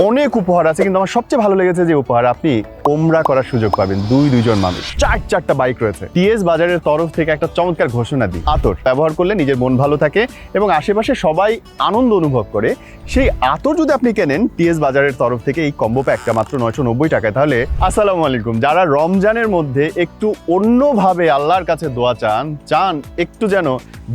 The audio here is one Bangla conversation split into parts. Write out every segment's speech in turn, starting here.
অনেক উপহার আছে, কিন্তু আমার সবচেয়ে ভালো লেগেছে যে উপহার আপনি ওমরা করার সুযোগ পাবেন দুইজন মানুষ। চারটা বাইক রয়েছে। টিএস বাজারের তরফ থেকে একটা চমৎকার ঘোষণা দিই, আতর ব্যবহার করলে নিজের মন ভালো থাকে এবং আশেপাশে সবাই আনন্দ অনুভব করে। সেই আতর যদি আপনি কেনেন টিএস বাজারের তরফ থেকে এই কম্বো প্যাকটা মাত্র 990 টাকায়, তাহলে আসসালামু আলাইকুম। যারা রমজানের মধ্যে একটু অন্যভাবে আল্লাহর কাছে দোয়া চান একটু যেন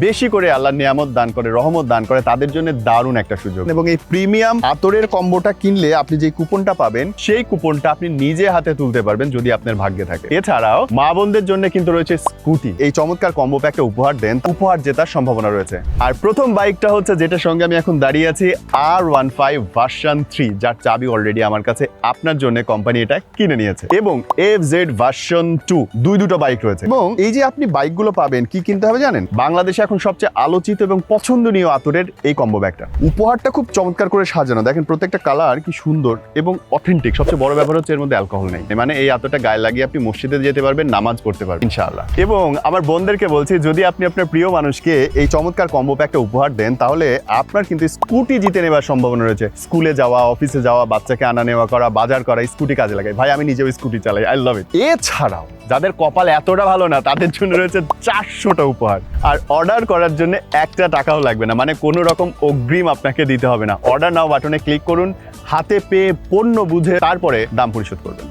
বেশি করে আল্লাহর নিয়ামত দান করে, রহমত দান করে, তাদের জন্য দারুণ একটা সুযোগ। এবং এই প্রিমিয়াম আতরের কম্বোটা কিনলে আপনি যে কুপনটা পাবেন সেই কুপনটা আপনি নিজে হাতে তুলতে পারবেন যদি আপনার ভাগ্যে থাকে। এছাড়াও মা বোনদের জন্য কিন্তু রয়েছে স্কুটি। এই চমৎকার কম্বো প্যাকটা উপহার দেন, উপহার জেতার সম্ভাবনা রয়েছে। আর প্রথম বাইকটা হচ্ছে যেটার সঙ্গে আমি এখন দাঁড়িয়ে আছি, R15 ভার্সন 3, যার চাবি অলরেডি আমার কাছে। আপনার জন্য কোম্পানি এটা কিনে নিয়েছে। এবং FZ ভার্সন 2, দুটো বাইক রয়েছে। এবং এই যে আপনি বাইকগুলো পাবেন, কি কিনতে হবে জানেন? বাংলাদেশে এখন সবচেয়ে আলোচিত এবং পছন্দনীয় আতরের এই কম্বো ব্যাগটা। উপহারটা খুব চমৎকার করে সাজানো, দেখেন প্রত্যেকটা কালার কি সুন্দর এবং অথেন্টিক। সবচেয়ে বড় ব্যাপার হচ্ছে এর মধ্যে অ্যালকোহল নেই, মানে এই আতরটা গায়ে লাগিয়ে আপনি মসজিদে যেতে পারবেন, নামাজ পড়তে পারবেন ইনশাআল্লাহ। এবং আমার বোনদেরকে বলছি, যদি আপনি আপনার প্রিয় মানুষকে এই চমৎকার কম্বো প্যাকটা উপহার দেন, তাহলে আপনার কিন্তু স্কুটি জিতে নেবার সম্ভাবনা রয়েছে। স্কুলে যাওয়া, অফিসে যাওয়া, বাচ্চাকে আনা নেওয়া করা, বাজার করা, স্কুটি কাজে লাগাই। ভাই আমি নিজেও স্কুটি চালাই, আই লাভ ইট। এছাড়াও যাদের কপাল এতটা ভালো না, তাদের জন্য রয়েছে 400টা উপহার। আর অর্ডার করার জন্য একটা টাকাও লাগবে না, মানে কোনো রকম অগ্রিম আপনাকে দিতে হবে না। অর্ডার নাও বাটনে ক্লিক করুন, হাতে পেয়ে পণ্য বুঝে তারপরে দাম পরিশোধ করবেন।